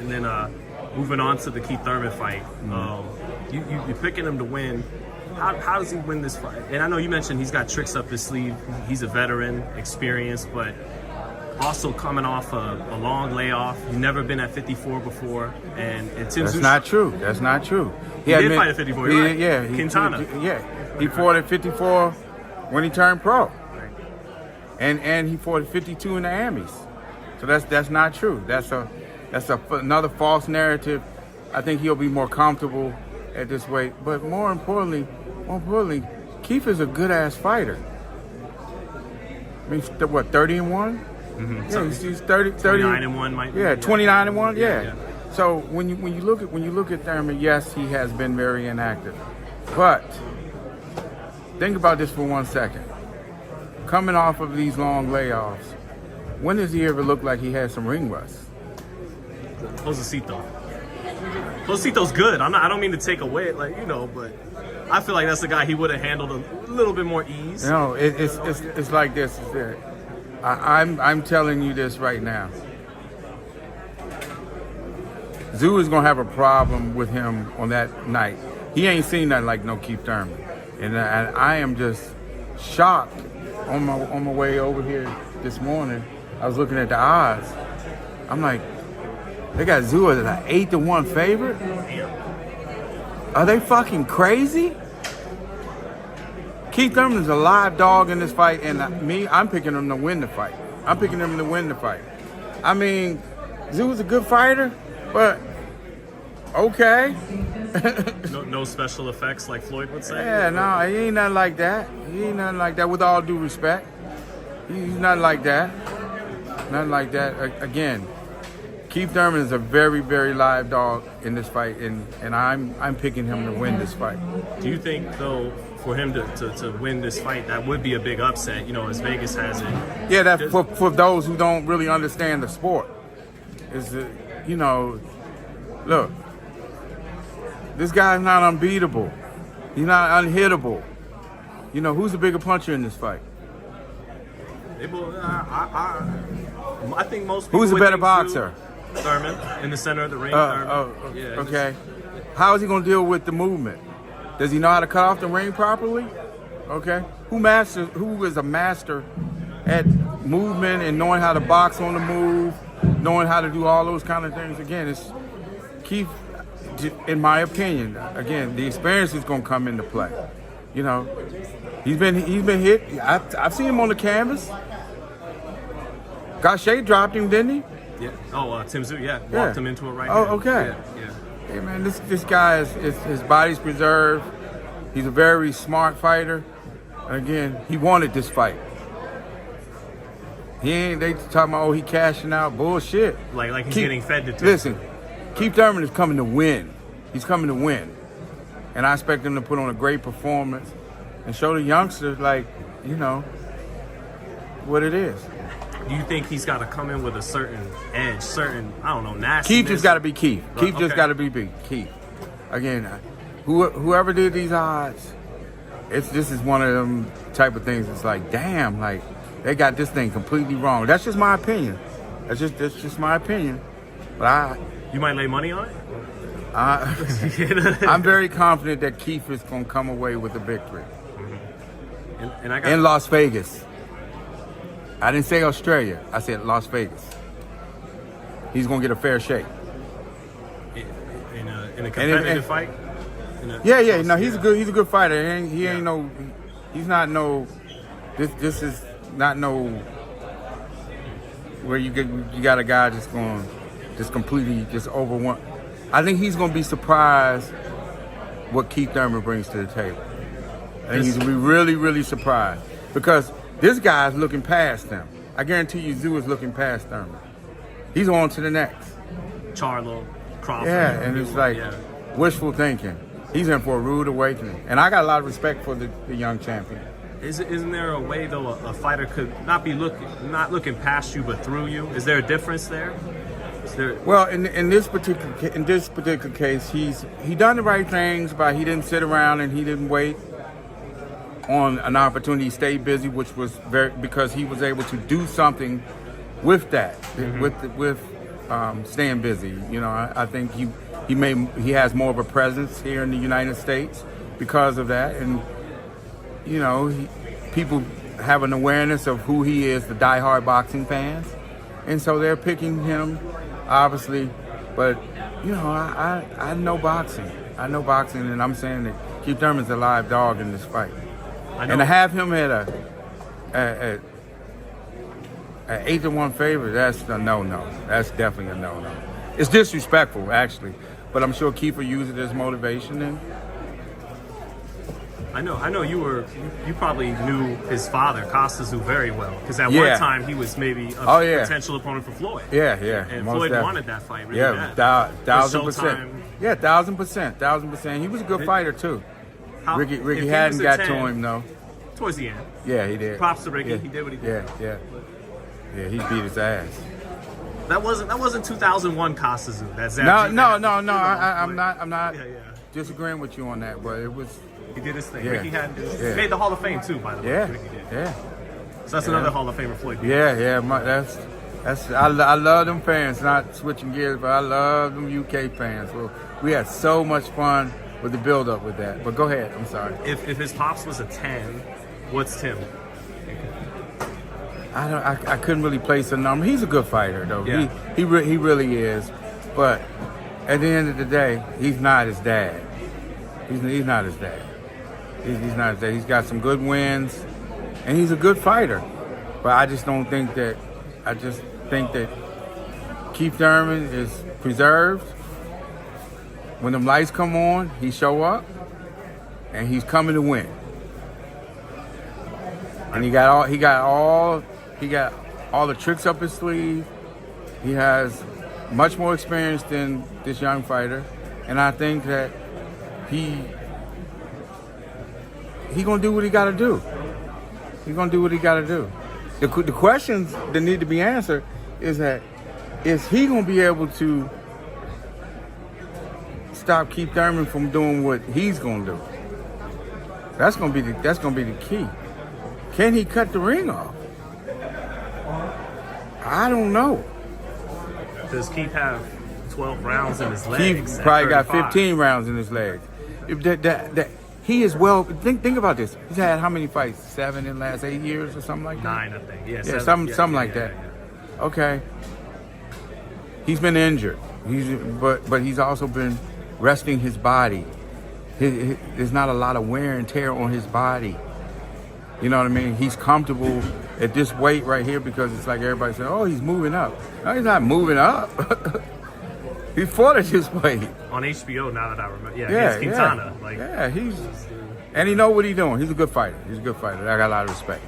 And then moving on to the Keith Thurman fight, you're picking him to win. How does he win this fight? And I know you mentioned he's got tricks up his sleeve. He's a veteran, experienced, but also coming off a long layoff. He's never been at 54 before. And Tim That's not true. That's not true. He did fight at 54, right? Yeah. Quintana. He fought at 54 when he turned pro. Right. And he fought at 52 in the Amis. So that's not true. That's another false narrative. I think he'll be more comfortable at this weight. But more importantly, Keith is a good ass fighter. I mean, what, 30-1? Mm-hmm. Yeah, he's 30. 29-1 might be. Yeah, 29-1. Yeah. Yeah. So when you look at Thurman, yes, he has been very inactive. But think about this for 1 second. Coming off of these long layoffs, when does he ever look like he had some ring rust? Josito's good. I don't mean to take away it, but I feel like that's the guy he would have handled a little bit more ease. No, it's like this. I'm telling you this right now. Tszyu is gonna have a problem with him on that night. He ain't seen nothing like no Keith Thurman, and I am just shocked. On my way over here this morning, I was looking at the odds. I'm like, they got Tszyu as an 8-1 favorite. Are they fucking crazy? Keith Thurman is a live dog in this fight, and I'm picking him to win the fight. I mean, Tszyu is a good fighter, but okay. No special effects like Floyd would say? Yeah, no, he ain't nothing like that. With all due respect. He's nothing like that. Again, Keith Thurman is a very, very live dog in this fight, and I'm picking him to win this fight. Do you think, though, for him to win this fight, that would be a big upset, as Vegas has it? Yeah, that's for those who don't really understand the sport. Look, this guy's not unbeatable. He's not unhittable. Who's the bigger puncher in this fight? I think most people Who's the would better think boxer? Thurman, in the center of the ring. Okay. How is he going to deal with the movement? Does he know how to cut off the ring properly? Okay. Who is a master at movement and knowing how to box on the move, knowing how to do all those kind of things? Again, it's Keith. In my opinion, again, the experience is going to come into play. He's been hit. I've seen him on the canvas. Gaucher dropped him, didn't he? Yeah. Oh, Tszyu, walked him into it right. Oh, okay. Yeah. Hey man, this guy is his body's preserved. He's a very smart fighter. And again, he wanted this fight. They talking about he cashing out bullshit. Like he's getting fed to. Listen, Keith Thurman is coming to win. He's coming to win. And I expect him to put on a great performance and show the youngsters, what it is. Do you think he's got to come in with a certain edge, nastiness? Keith just got to be Keith. Keith just got to be Keith. Again, whoever did these odds, this is one of them type of things. It's like, damn, they got this thing completely wrong. That's just my opinion. That's just my opinion. But you might lay money on it? I'm very confident that Keith is going to come away with a victory. Mm-hmm. And in Las Vegas. I didn't say Australia. I said Las Vegas. He's going to get a fair shake. In a competitive fight? Yeah. No, he's a good fighter. He's not no. This is not no. Where you got a guy just completely over one. I think he's going to be surprised what Keith Thurman brings to the table. I think he's going to be really, really surprised because this guy's looking past him. I guarantee you Tszyu is looking past Thurman. He's on to the next. Charlo, Crawford. Yeah, and it's like wishful thinking. He's in for a rude awakening. And I got a lot of respect for the young champion. Isn't there a way, though, a fighter could not looking past you but through you? Is there a difference there? Well, in this particular case, he done the right things, but he didn't sit around and he didn't wait on an opportunity. He stayed busy, which was because he was able to do something with that, with staying busy. You know, I think he has more of a presence here in the United States because of that, and you know, people have an awareness of who he is, the diehard boxing fans, and so they're picking him, obviously. But you know, I know boxing. I know boxing, and I'm saying that Keith Thurman's a live dog in this fight. And to have him at an 8-1 favorite, that's a no-no. That's definitely a no-no. It's disrespectful, actually, but I'm sure Keith will use it as motivation. And I know you probably knew his father, Tszyu, very well, because at one time he was maybe a potential opponent for Floyd. Yeah. And Floyd wanted that fight really bad. 1,000%. Yeah, 1,000%. He was a good fider too. Ricky hadn't got to him though. Towards the end. Yeah, he did. Props to Ricky. Yeah. He did what he did. Yeah, he beat his ass. That wasn't 2001 Tszyu. That's no. I'm not disagreeing with you on that, but it was. He did his thing. Ricky had he made the Hall of Fame too, by the way. Ricky did. Yeah. So that's another Hall of Famer, Floyd. Yeah. That's. I love them fans. Not switching gears, but I love them UK fans. Well, we had so much fun with the build-up with that. But go ahead. I'm sorry. If his pops was a 10, what's Tim? I couldn't really place a number. He's a good fighter though. Yeah. He really is. But at the end of the day, he's not his dad. He's not his dad. He's not his dad. He's got some good wins, and he's a good fighter. But I just don't think that. I just think that Keith Thurman is preserved. When them lights come on, he show up, and he's coming to win. And he got all the tricks up his sleeve. He has much more experience than this young fighter, and I think that he gonna do what he got to do. He's gonna do what he got to do. The questions that need to be answered is he gonna be able to stop Keith Thurman from doing what he's gonna do? That's gonna be the key. Can he cut the ring off? I don't know. Does Keith have 12 rounds in his legs? Keith probably got 15 rounds in his legs. He is well. Think about this. He's had how many fights? 7 in the last 8 years or something like that. 9, I think. Yeah, 7, something like that. Yeah. Okay. He's been injured. But he's also been resting his body. There's not a lot of wear and tear on his body. You know what I mean? He's comfortable at this weight right here because it's like everybody said, "Oh, he's moving up." No, he's not moving up. He fought at this weight. On HBO, now that I remember. Yeah, he's Quintana. And he know what he's doing. He's a good fighter. I got a lot of respect.